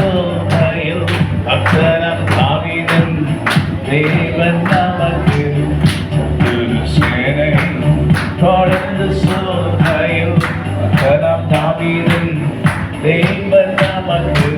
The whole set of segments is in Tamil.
சோதனையில் அக்ஷரம் தாவீதின் தேவன் நமக்கு சேனை தொடர்ந்து சோதனையில் அக்ஷரம் தாவீதின் தேவன் நமக்கு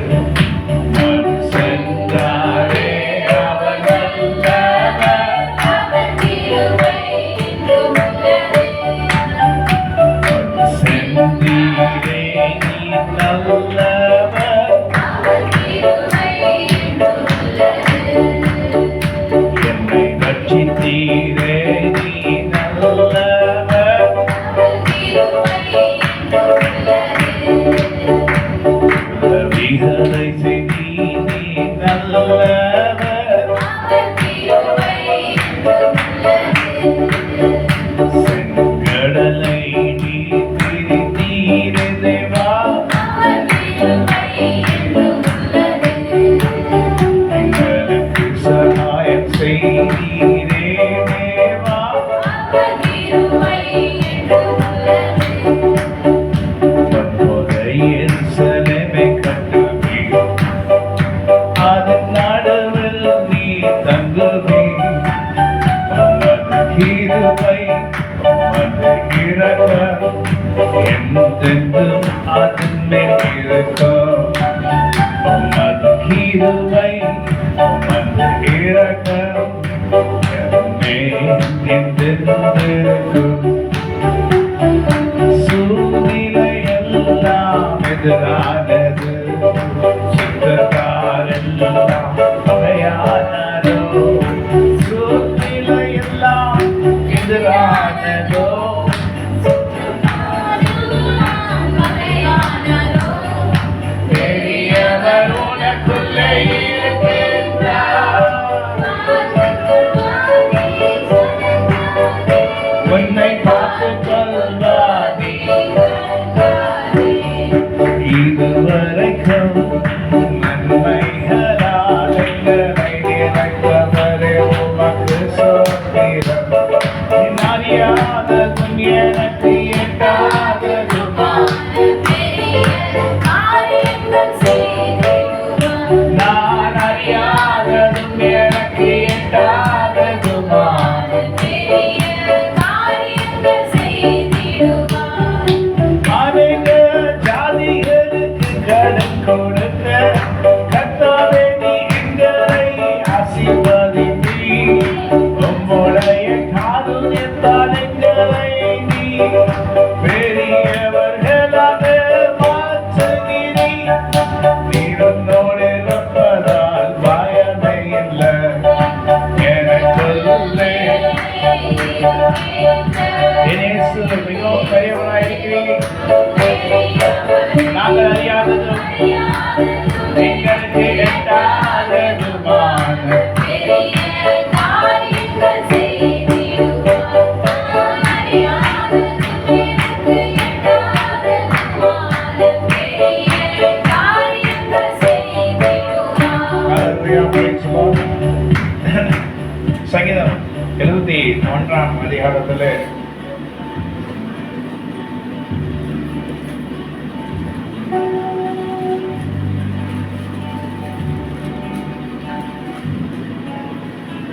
சங்கீதம் 71ஆம் அதிகாரத்தில்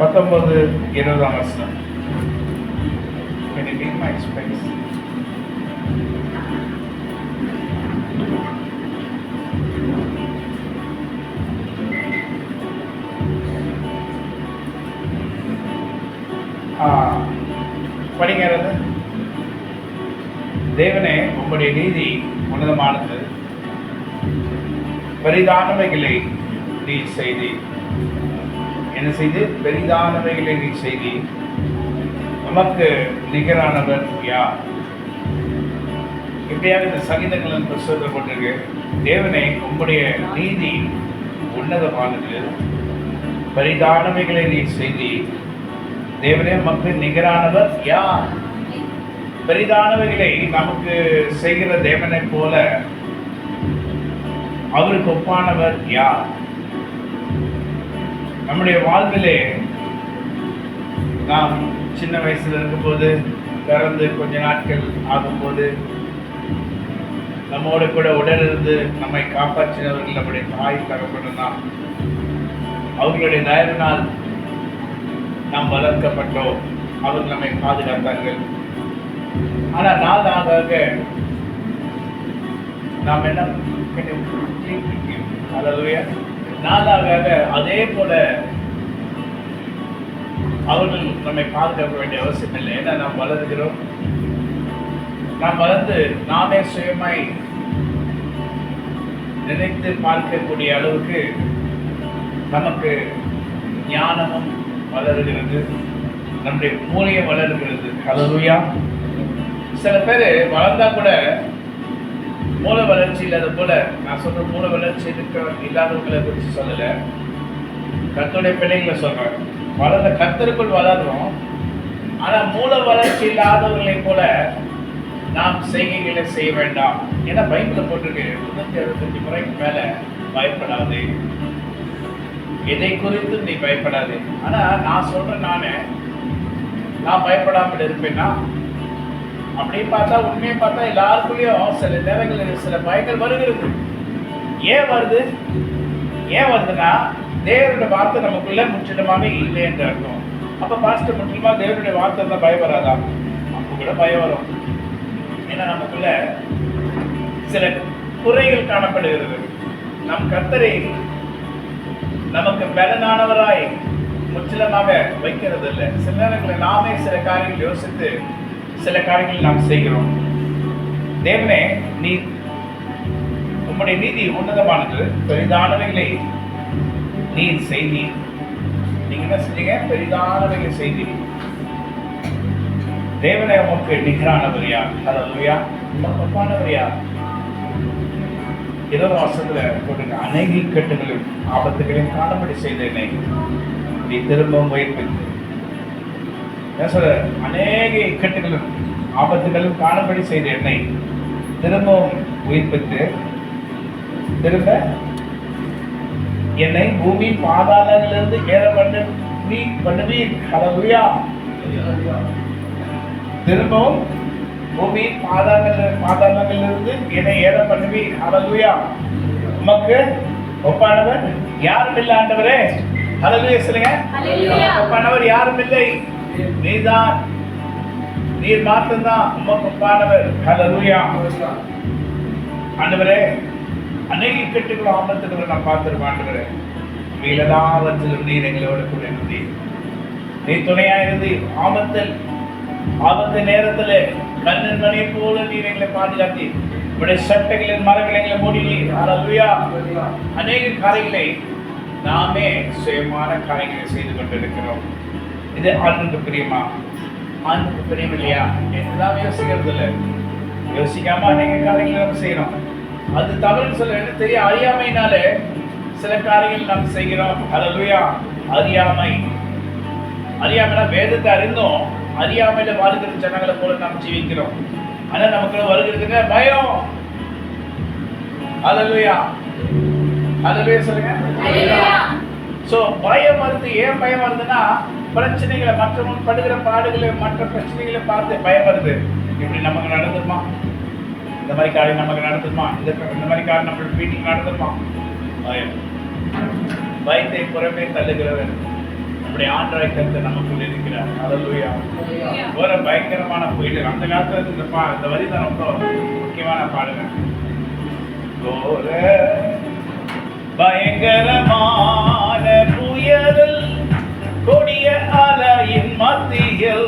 பத்தொன்பது 20ஆம் வசனம். Can you read my space? படிக்கிறது. தேவனே, உம்முடைய நீதி உன்னதமானது, பெரிதானவைகளை நீ செய்தி. என்ன செய்து? பெரிதானவைகளை நீ செய்தி. நமக்கு நிகரானவர் யார்? இப்படியாக இந்த சங்கீதங்களின் புத்தகத்தில் போட்டிருக்கு. தேவனே, உம்முடைய நீதி உன்னதமானது, பெரிதானவைகளை நீ செய்தி. தேவனே, நமக்கு நிகரானவர் யார்? பெரிதானவைகளை நமக்கு செய்கிற தேவனை போல அவருக்கு ஒப்பானவர் யார்? நம்முடைய வாழ்விலே நாம் சின்ன வயசுல இருக்கும்போது, பிறந்து கொஞ்ச நாட்கள் ஆகும்போது நம்மோடு கூட உடனிருந்து நம்மை காப்பாற்றினவர்கள் நம்முடைய தாய் தகப்பனும் தான். அவர்களுடைய தயவினால் நாம் வளர்க்கப்பட்டோம். அவர்கள் நம்மை பாதுகாத்தார்கள். ஆனால் நாளாக நாம் என்ன நாளாக அதே போல அவர்கள் நம்மை பாதுகாக்க வேண்டிய அவசியம் இல்லை. ஏன்னா நாம் வளர்கிறோம். நாம் வளர்ந்து நாமே சுயமாய் நினைத்து பார்க்கக்கூடிய அளவுக்கு நமக்கு ஞானமும் வளருகிறது, நம்முடைய மூளையும் வளருகிறது. ஹல்லேலூயா. சில பேர் வளர்ந்தா கூட மூளை வளர்ச்சி இல்லாத போல, நான் சொல்ற மூளை வளர்ச்சி இல்லாதவங்களை குறித்து சொல்லல, கர்த்தருடைய பிள்ளைகளை சொல்றேன். வளர்ந்த கர்த்தருக்குள் வளர்றோம். ஆனா மூளை வளர்ச்சி இல்லாதவர்களை போல நாம் செய்கைகளை செய்ய வேண்டாம். ஏன்னா பைபிள்ல போட்டிருக்கு 365 முறைக்கு மேல பயப்படாது, எதை குறித்து நீ பயப்படாது. ஆனா நான் சொல்றேன், நான் பயப்படாமல் இருப்பேன்னா, அப்படி பார்த்தா உண்மையை பார்த்தா எல்லாருக்குள்ளேயும் சில நேரங்களில் சில பயங்கள் வருகிறது. ஏன் வருதுன்னா தேவனுடைய வார்த்தை நமக்குள்ள முற்றிலுமாக இல்லை என்று அர்த்தம். அப்ப பாஸ்டர் முற்றிலுமா தேவனுடைய வார்த்தை தான் பயம் வராதா? அப்ப கூட பயம் வரும். ஏன்னா நமக்குள்ள சில குறைகள் காணப்படுகிறது. நம் கர்த்தரை நமக்கு பலனானவராய் முற்றிலுமாக வைக்கிறது இல்லை. சில நேரங்களில் நாமே சில காரியங்கள் யோசித்து சில காரியங்கள் நாம் செய்கிறோம். தேவனே, நீ உம்முடைய நீதி உன்னதமானது, பெரிதானவைகளை நீ செய்தீர். நீங்க என்ன செஞ்சீங்க? பெரிதானவைகளை செய்தீர். தேவனே, உமக்கு நிகரானவர் யார்? ஹல்லேலூயா. உமக்கு ஒப்பானவர் யார்? ஏதோ வருஷத்துல போட்டு அநேக இக்கட்டுகளும் ஆபத்துகளையும் காணப்படி செய்த என்னை நீ திரும்பவும் உயிர்ப்பித்து, அநேக இக்கட்டுகளும் ஆபத்துகளும் காணப்படி செய்த என்னை திரும்பவும் உயிர்ப்பித்து, திரும்ப என்னை பூமி பாதாளங்களிலிருந்து ஏற பண்ணுவீர். ஹல்லேலூயா. திரும்பவும் பூமி பாதாளங்களிலிருந்து என்னை ஏற பண்ணுவீர். ஹல்லேலூயா. உமக்கு ஒப்பானவர் யாரும் இல்லை ஆண்டவரே. ஹல்லேலூயா சொல்லுங்க. ஒப்பானவர் யாரும் இல்லை, நீதான், நீர் மாத்திரம்தான் உமக்கு ஒப்பானவர். ஹல்லேலூயா. ஆண்டவரே, அநேக இக்கட்டுகளும் ஆபத்துகளும் நான் பார்த்திருக்கோம். ஆண்டவரே, எல்லாவற்றிலும் நீர் எங்களோடு கூட இருந்தீர். நீ துணையா இருந்து ஆபத்து நேரத்தில் கண்ணன் மணியை போல நீர் எங்களை பாதுகாத்தீர். உடைய சட்டைகளின் மரங்களை எங்களை மூடினீர். ஹல்லேலூயா. அநேக காரியங்களை நாமே சுயமான காரியங்களை செய்து கொண்டிருக்கிறோம். இது ஆண்டுக்கு பிரியமா? ஆண்டுக்கு பிரியம் இல்லையா? எல்லாம் யோசிக்கிறது இல்லை. யோசிக்காம அநேக காரியங்களை நம்ம செய்யறோம். அது தவறுன்னு சொல்ல என்ன தெரியும்? அறியாமையினாலே சில காரியங்கள் நாம் செய்கிறோம். ஹல்லேலூயா. அறியாமைனா வேதத்தை அறிந்தோம், அறியாமையில வாழ்கிற ஜனங்களை போல நாம் ஜீவிக்கிறோம். ஆனா நமக்கு வருகிறதுங்க பயம். ஹல்லேலூயா. ஹல்லேலூயா சொல்லுங்க. சோ பயம் வருது. ஏன் பயம் வருதுன்னா, பிரச்சனைகளை, மற்றவங்க படுகிற பாடுகளை, மற்ற பிரச்சனைகளை பார்த்து பயம் வருது. இப்படி நமக்கு நடந்துருமா? இந்த மாதிரி காரியம் நமக்கு நடந்துருமா? இந்த மாதிரி காரியம் நம்ம வீட்டுக்கு நடந்துருமா? பயம். பயத்தை புறமே தள்ளுகிறவர் நம்முடைய ஆண்டவராய் கர்த்தர் நமக்குள்ள இருக்கிறார். ஹல்லேலூயா. ஒரு பயங்கரமான புயல். அந்த காலத்துல இந்த வரி தான் ரொம்ப முக்கியமான பாடுங்க. பயங்கரமான புயலில் கொடிய அலையின் மத்தியில்,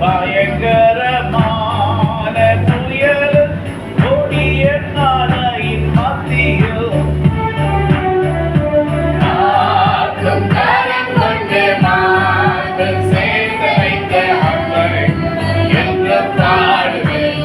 பயங்கரமான புயலில் கொடிய அலையின் மத்தியில் சேர்த்து வைத்த அன்பரை என்று பாடுவேன்.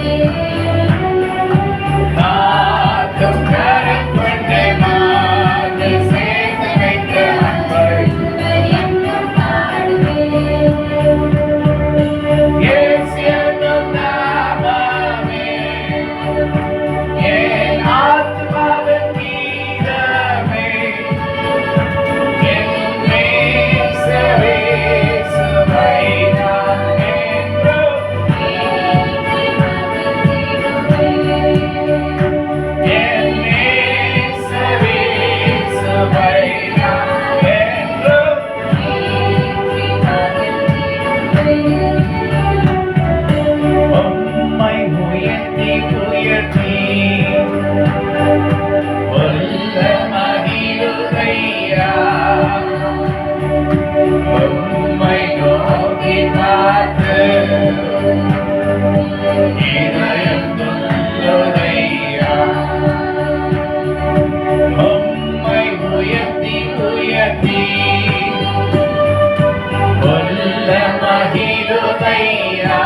வேண்டுமையா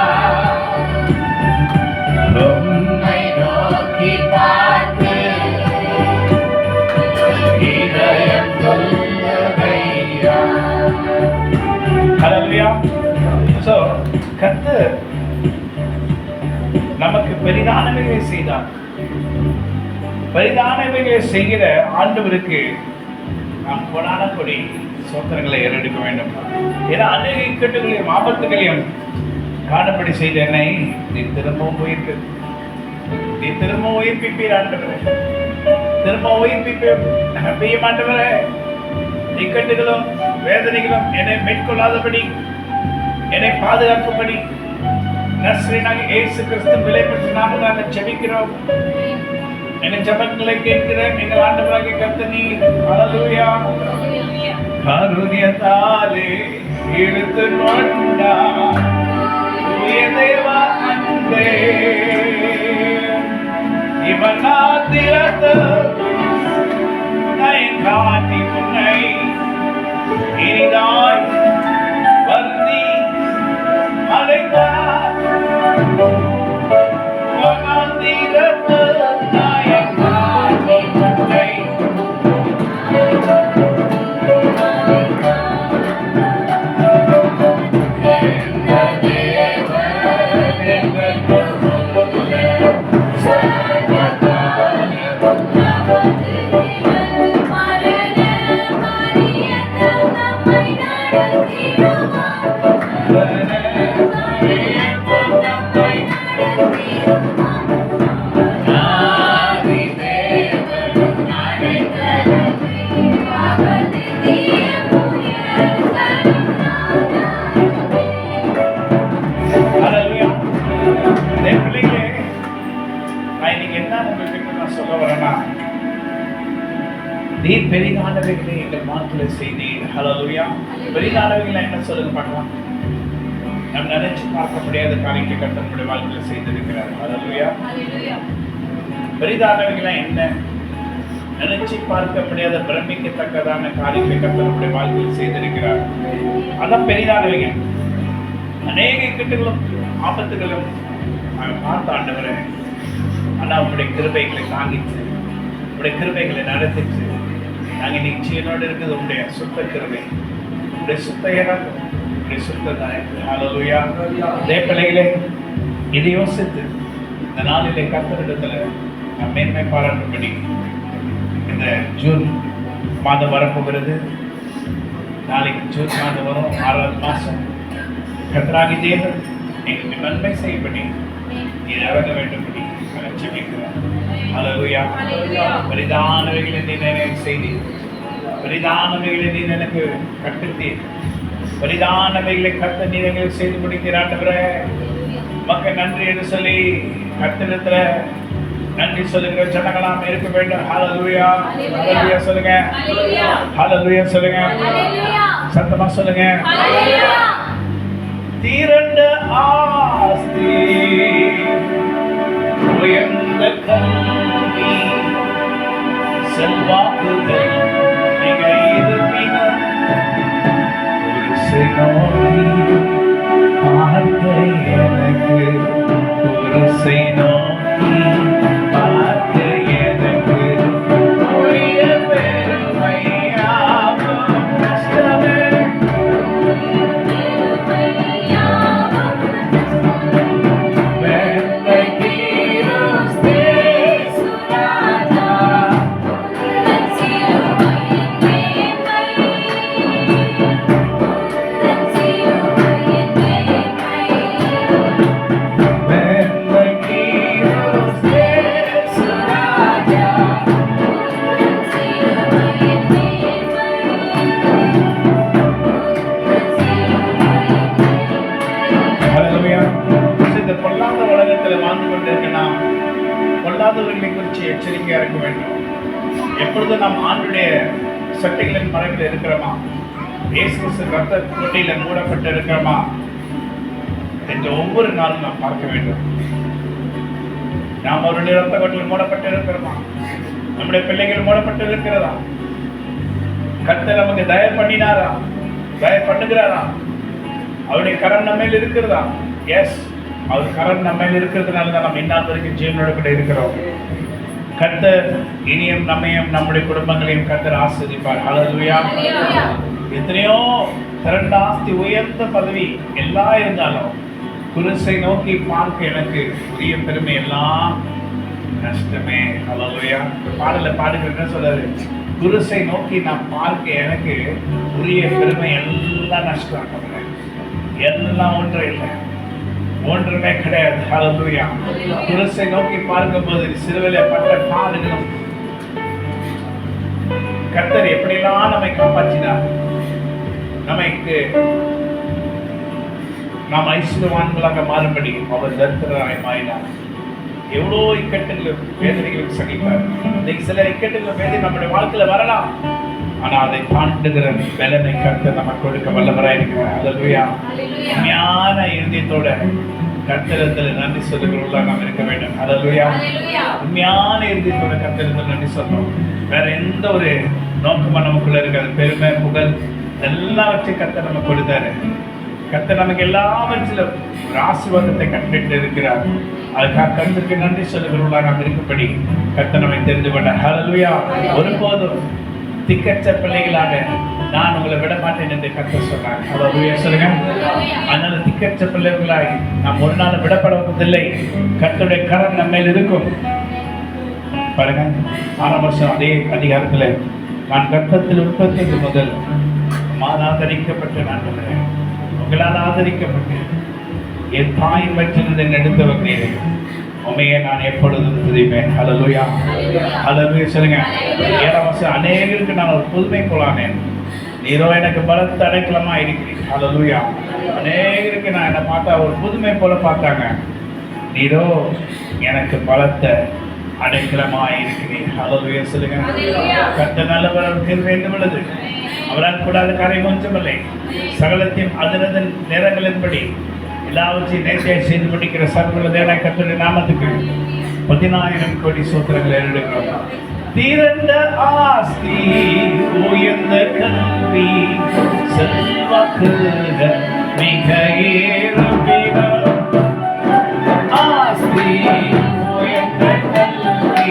உம்மை நோக்கி பார்த்து இதயம் சொல்லுதையா. ஹல்லேலூயா. சோ கர்த்தர் நமக்கு பெரிதானவைகளை செய்தார். பெரிதானவைகளை செய்கிற ஆண்டவருக்கு நாம் கொடான கொடி சோத்திரங்களை ஏறெடுக்க வேண்டும். ஏன்னா அநேக இக்கட்டுகளையும் ஆபத்துகளையும் காணப்படி செய்த என்னை நீ திரும்பவும் உயிர்ப்பிப்பீர் ஆண்டவரே, திரும்ப உயிர்ப்பிப்பீர் ஆண்டவரே. இக்கட்டுகளும் வேதனைகளும் என்னை மேற்கொள்ளாதபடி என்னை பாதுகாக்கும்படி நஸ்ரீனாகிய இயேசு கிறிஸ்து விலைப்பட்ட நாமத்தால் ஜெபிக்கிறோம். எங்கள் ஜெபங்களை கேட்கிற எங்கள் ஆண்டவராகிய கர்த்தர் நீர். ஹல்லேலூயா. கருணையாலே இழுத்து கொண்டார் தூய தேவ அன்பே, இவனாத்திரத்து நயன் காட்டி உன்னை இனிதாய் வருந்தி அழைத்தார். இவனாத்திரத்து நயன் காட்டி உன்னை நீர் பெரிதானவைகளை எங்கள் வாழ்க்கையில செய்தீர். ஹல்லேலூயா. பெரிதானவைகளை என்ன சொல்லுங்க பார்க்கலாம். நாம் நினைச்சு பார்க்க முடியாத காரியத்தை கர்த்தர் நம்முடைய வாழ்க்கையில செய்திருக்கிறார். ஹல்லேலூயா. பெரிதானவைகளை என்ன நினைச்சு பார்க்க முடியாத பிரமிக்கத்தக்கதான காரியத்தை கர்த்தர் நம்முடைய வாழ்க்கையில் செய்திருக்கிறார். அதான் பெரிதானவைகள். அநேக இக்கட்டுகளும் ஆபத்துகளும் பார்த்த ஆண்டவரே, ஆனா உங்களுடைய கிருபைகளை தாங்கிச்சு, உங்களுடைய கிருபைகளை நடத்திச்சு. நாங்கள் இன்னைக்கு சீனோடு இருக்குது உங்களுடைய சுத்த கிருபை, உங்களுடைய சுத்த இடம், உங்களுடைய சுத்த தாய். ஹல்லேலூயா. பிள்ளைகளே, இதை யோசித்து இந்த நாளிலே கர்த்தரிடத்துல நாம் மேன்மை பாராட்டும்படி இந்த ஜூன் மாதம் வரப்போகிறது. நாளைக்கு ஜூன் மாதம் வரும், 6வது மாதம். கர்த்தராகிய தேவன் எங்களுக்கு நன்மை செய்யப்படி நீ இறங்க வேண்டும்படி ஜெபிக்கிறோம். ஹல்லேலூயா. பெரிதானவைகளை நீ எனக்கு செய்தீர், பெரிதானவைகளை நீ எனக்கு கற்பித்தீர், பெரிதானவைகளை கர்த்தர் நீ எங்களுக்கு செய்து முடிக்கிறார் ஆண்டவரே. மக்கள் நன்றி என்று சொல்லி கர்த்தரிடத்துல நன்றி சொல்லுகிற ஜனங்களாம் இருக்க வேண்டும். ஹல்லேலூயா. ஹல்லேலூயா சொல்லுங்க. ஹல்லேலூயா சொல்லுங்க. சத்தமா சொல்லுங்க. திரண்ட ஆஸ்தி உயர்ந்த கல்வி செல்வாக்குகள் மிக இருப்பின ஒரு செய்நோக்கி பார்க்க எனக்கு ஒரு செய்நோக்கி பார்க்க எனக்கு உரிய பெருமையாகும் கஷ்டமே பொல்லாதவர்களை குறித்து எச்சரிக்கையா இருக்க வேண்டும். எப்பொழுதும் நாம் ஆண்டுடைய சட்டைகளின் மறைவில் இருக்கிறோமா, இயேசு கிறிஸ்து ரத்த தொட்டியில மூடப்பட்டு இருக்கிறோமா என்று ஒவ்வொரு நாளும் நாம் பார்க்க வேண்டும். நாம் அவருடைய ரத்த கொட்டில் மூடப்பட்டு இருக்கிறோமா, நம்முடைய பிள்ளைகள் மூடப்பட்டு இருக்கிறதா, கர்த்தர் நமக்கு தயவு பண்ணினாரா, தயவு பண்ணுகிறாரா, அவருடைய கரம் நம்ம மேல் இருக்கிறதா? எஸ், அவர் கரம் நம்ம மேல் இருக்கிறதுனால தான் நம்ம இந்நாள் வரைக்கும் ஜீவனோட கூட இருக்கிறோம். கர்த்தர் இனியும் நம்மையும் நம்முடைய குடும்பங்களையும் கர்த்தர் ஆசீர்வதிப்பார். ஹல்லேலூயா. எத்தனையோ திரண்ட ஆஸ்தி, உயர்ந்த பதவி எல்லாம் இருந்தாலும் குருசை நோக்கி பார்க்க எனக்கு உரிய பெருமை எல்லாம் நஷ்டமே. ஹல்லேலூயா. பாடல பாடுகிற என்ன சொல்றாரு? குருசை நோக்கி நான் பார்க்க எனக்கு உரிய பெருமை எல்லாம் நஷ்டம், எல்லாம் ஒன்றும் இல்லை, ஒன்றுமே கிடையாது. ஹல்லேலூயா. குருசை நோக்கி பார்க்கும்போது சிலுவையிலே பட்ட பாடுகளும் கர்த்தர் எப்படியெல்லாம் நம்மை காப்பாற்றினார். நமக்கு நாம் ஐஸ்வர்யவான்களாக மாறும்படி அவர் தரித்திரராய் மாறினார். எவ்வளோ இக்கட்டுகள் வேதனைகளுக்கு சகிப்பார். இன்னைக்கு சில இக்கட்டுகள் வேதனை நம்முடைய வாழ்க்கையில வரலாம், ஆனா அதை தாண்டுகிற பலனை கர்த்தர் நமக்கு கொடுக்க வல்லவராய் இருக்கிறார். ஹல்லேலூயா. உண்மையான இருதயத்தோட கர்த்தரிடத்தில் நன்றி சொல்லுகிறவர்களா நாம் இருக்க வேண்டும். ஹல்லேலூயா. உண்மையான இருதயத்தோட கர்த்தரிடத்தில் நன்றி சொல்லணும். வேற எந்த ஒரு நோக்கமா நமக்குள்ள இருக்காது. பெருமை, புகழ் எல்லாவற்றையும் கர்த்தர் நமக்கு கொடுத்தாரு. கர்த்தர் நமக்கு எல்லாவற்றிலும் ஒரு ஆசீர்வாதத்தை கண்டிட்டு இருக்கிறார். அதுக்காக கர்த்தருக்கு நன்றி சொல்லுகிறவர்களா நாம் இருக்கும்படி கர்த்தர் நம்மை தெரிந்து கொண்டார். ஹல்லேலூயா. ஒருபோதும் திக்கற்ற பிள்ளைகளாக நான் உங்களை விட மாட்டேன் என்று கர்த்தர் சொன்னார். ஹல்லேலூயா சொல்லுங்க. அதனால திக்கற்ற பிள்ளைகளாய் நாம் ஒரு நாள் விடப்படுவதில்லை. கர்த்தருடைய கரம் நம்ம மேல் இருக்கும். பாருங்க, 6ஆம் வருஷம் அதே அதிகாரத்தில் நான் கர்த்தத்தில் உற்பத்தி முதல் ஆதரிக்கப்பட்ட நான் உங்களால் ஆதரிக்கப்பட்டு என் தாய் வற்றிலிருந்து எடுத்தவர்களே உண்மையை நான் எப்பொழுதும் துதிப்பேன். ஹல்லேலூயா. ஹல்லேலூயா சொல்லுங்க. 7ஆம் வருஷம் அநேகருக்கு நான் ஒரு புதுமை போலானேன், நீரோ எனக்கு பலத்த அடைக்கலமா இருக்கிறேன். ஹல்லேலூயா. அநேகருக்கு நான் என்னை பார்த்தா ஒரு புதுமை போல பார்த்தாங்க, நீரோ எனக்கு பலத்த அடைக்கலமா இருக்கிறேன். ஹல்லேலூயா சொல்லுங்க. கர்த்தர் நல்லவர், அவர் கிருபை வேண்டும் உள்ளது, அவரால் கூடாத காரியம் ஒன்றுமில்லை. சகலத்தையும் அதனதன் நேரங்களின்படி எல்லாவற்றையும் நேர்த்தியாய் செய்து முடிக்கிற சர்வ தேவனாய் கர்த்தருடைய நாமத்துக்கு 10,000 கோடி சூத்திரங்கள் ஏறெடுக்கிறோம். திரண்ட ஆஸ்தி, உயர்ந்த கல்வி, செல்வாக்குகள் மிக ஏறும் ஆஸ்தி, உயர்ந்த கல்வி,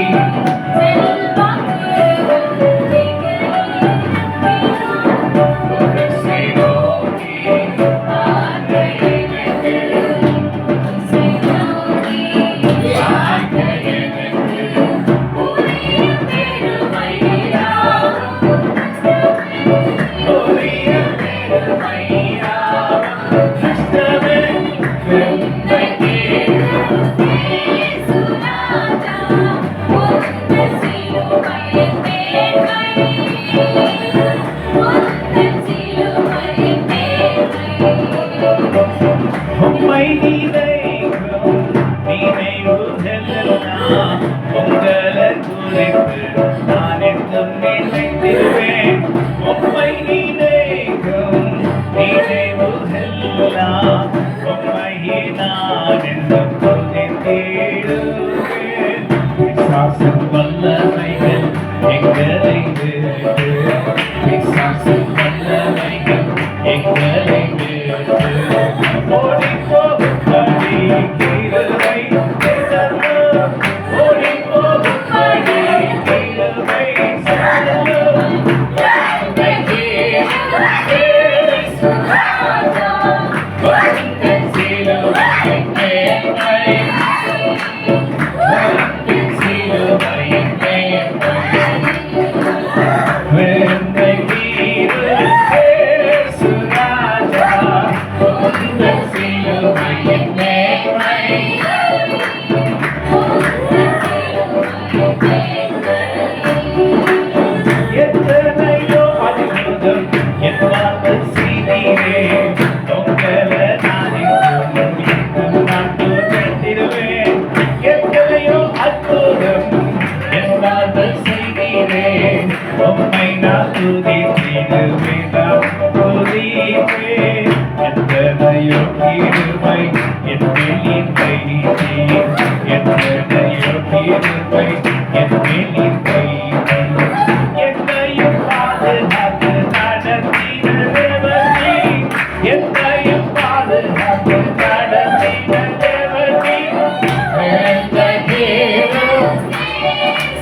எத்தையும்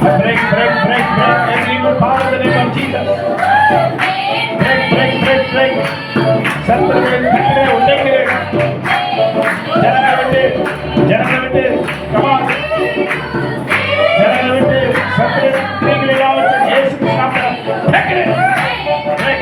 Break, break, break, break. Every evil power in the name of Jesus. Break, break, break, break. சத்துருவை கட்டளை உடைக்கிறேன். ஜனங்களை விட்டு, come on. ஜனங்களை விட்டு, சத்துரு கிரியைகளை யாவற்றையும் இயேசு நாமத்தில் உடைக்கிறேன். Break.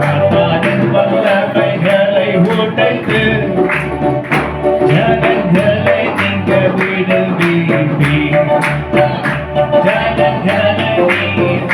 சாத்தானின் வல்லமைகளை உடைத்து ஜனங்களை நீங்க விடுவீர். ஜனங்களை விடுவீர்.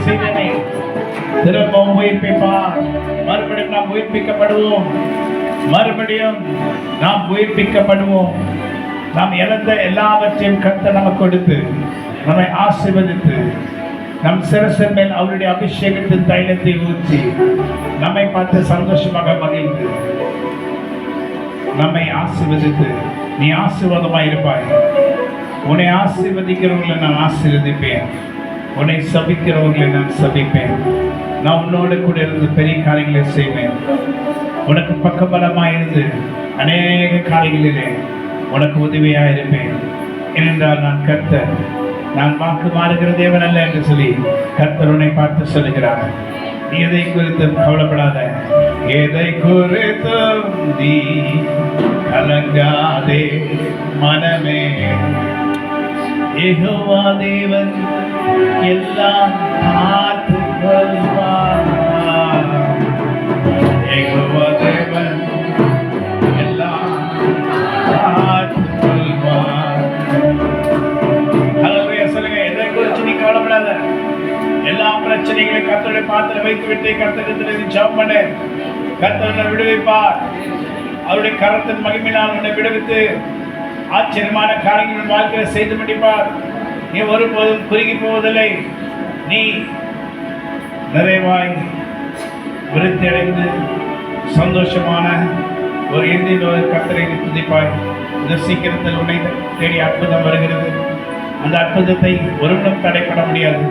விடுதலை திரும்பவும் உயிர்ப்பிப்பார். மறுபடியும் நாம் உயிர்ப்பிக்கப்படுவோம். மறுபடியும் நாம் உயிர்ப்பிக்கப்படுவோம். நாம் இழந்த எல்லாவற்றையும் கர்த்தர் நமக்கு கொடுத்து நம்மை ஆசீர்வதித்து நம் சிரசின் மேல் அவருடைய அபிஷேகத்தின் தைலத்தை ஊற்றி நம்மை பார்த்து சந்தோஷமாக மகிழ்ந்து நம்மை ஆசீர்வதித்து நீ ஆசீர்வாதமாய் இருப்பாய். உன்னை ஆசீர்வதிக்கிறவர்களை நான் ஆசீர்வதிப்பேன். உன்னை சபிக்கிறவர்களை நான் சபிப்பேன். நான் உன்னோடு கூட இருந்து பெரிய காரியங்களை செய்வேன். உனக்கு பக்கபலமாக இருந்து அநேக காரியங்களிலே உனக்கு உதவியாக இருப்பேன். ஏனென்றால் நான் கர்த்தர், நான் வாக்கு மாறுகிற தேவன் அல்ல என்று சொல்லி கர்த்தர் உன்னை பார்த்து சொல்லுகிறார். நீ எதை குறித்தும் கவலைப்படாத. எதை குறித்தும் நீ கலங்காதே மனமே. யெகோவா தேவன் எல்லாம் பார்த்து கொள்வார். யெகோவா தேவன் எல்லாம் பார்த்து கொள்வார். ஹல்லேலூயா சொல்லுங்க. எதை குறித்து நீ கவலைப்படாத. எல்லா பிரச்சனை பிரச்சனைகளை கர்த்தருடைய பாத்திரம் வைத்து விட்டு கர்த்தரிடத்தில் ஜெபம் பண்ணு. கர்த்தர் உன்னை விடுவிப்பார். அவருடைய கரத்தின் மகிமையினால் உன்னை விடுவித்து ஆச்சரியமான காரியங்கள் வாழ்க்கையில் செய்து முடிப்பார். நீ ஒருபோதும் குறுகி போவதில்லை. நீ நிறைவாய் விருத்தி அடைந்து சந்தோஷமான ஒரு இறுதியில் ஒரு கர்த்தரை துதிப்பாய். இந்த சீக்கிரத்தில் உன்னை தேடி அற்புதம் வருகிறது. அந்த அற்புதத்தை ஒருவனும் தடைப்பட முடியாது.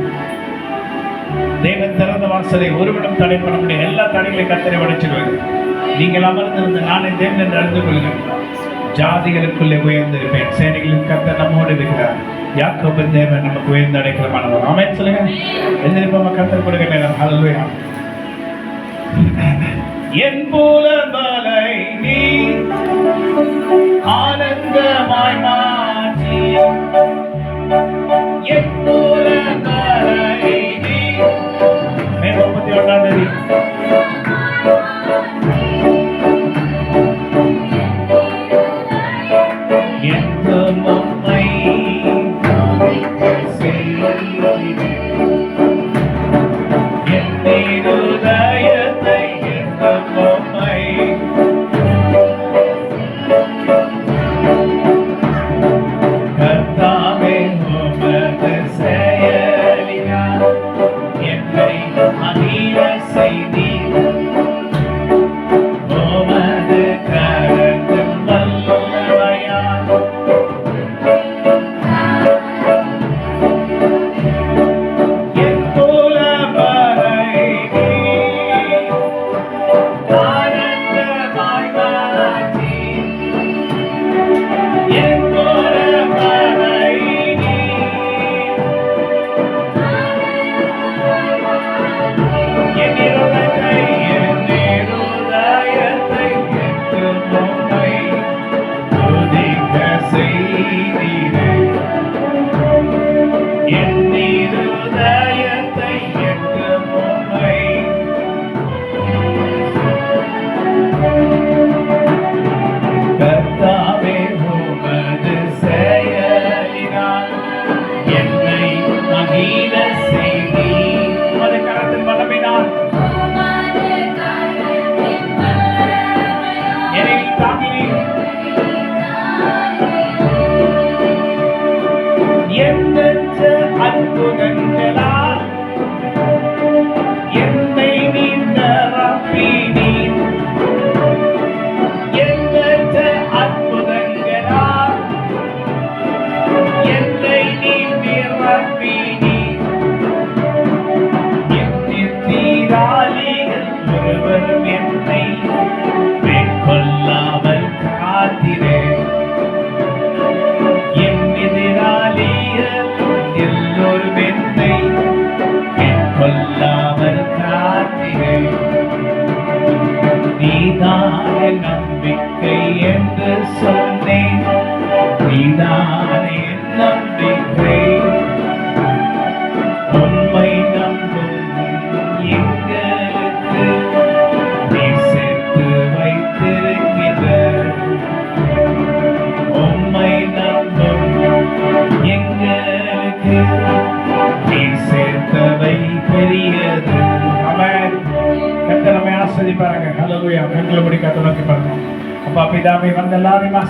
தேவன் திறந்த வாசலை ஒருவனும் தடைப்பட முடியாது. எல்லா தடைகளையும் கர்த்தரை உடைச்சிடுவாங்க. நீங்கள் அமர்ந்திருந்த நானே தேவன் என்று அறிந்து கொள்ளுங்கள். ஜாதிகளுக்குள்ளே உயர்ந்திருப்பேன். சேனைகளின் கர்த்தர் நம்மோடு இருக்கிறார். யாக்கோபு தேவன் நமக்கு உயர்ந்த அடைக்கலமானவர். ஆமென் சொல்லுங்க. எந்திரிப்போம், கர்த்தர் கொடுக்க நேரம். ஹல்லேலூயா. என் புலம்பலை நீ ஆனந்தமாய் மாற்றி, என் புலம்பலை நீ மே 31 என்றும் உம்மை செய்கிறேன். என் இருதயத்தை என்றும் உம்மை கர்த்தாவே உமது செயலினால் என்னை அணிய செய்தீர். உமது கரத்தின் வல்லமையால் என் புலம்பலை நீர் ஆனந்தமாய் மாற்றி, என் புலம்பலை நீர் என் இருதயத்தை என்றும் உம்மை துதிக்க செய்தீரே. என் இருதயத்தை என்றும் உம்மை கர்த்தாவே உமது செயலினால் என்னை மகிழ செய்தீர். உமது கரத்தின் வல்லமையினால் என்னை தாங்கினீர். எண்ணற்ற அற்புதங்களால் என்னை நீ நிரப்பினீர். எண்ணற்ற அற்புதங்களால் என்னை நீ நிரப்பினீர். என் எதிராளிகள் ஒருவரும் என்னை மேற்கொள்ளாமல் காத்திரே. என் எதிராளிகள் எல்லோரும் என்னை மேற்கொள்ளாமல் காத்திரே. நீதானே நம்பிக்கை என்று சொன்னேன். நீதானே நம்பிக்கை. உம்மை நம்பும் எங்களுக்கு நீ சேர்த்து வைத்திருக்கிற. உம்மை நம்பும் எங்களுக்கு நீ சேர்த்தவை பெரியது. ஆமென். கர்த்தர் நம்மை ஆசீர்வதிப்பாராக. ஹல்லேலூயா. கண்களை மூடி கர்த்தரை நோக்கி பார்ப்போம். அப்பா பிதாவே வந்து எல்லாரையும்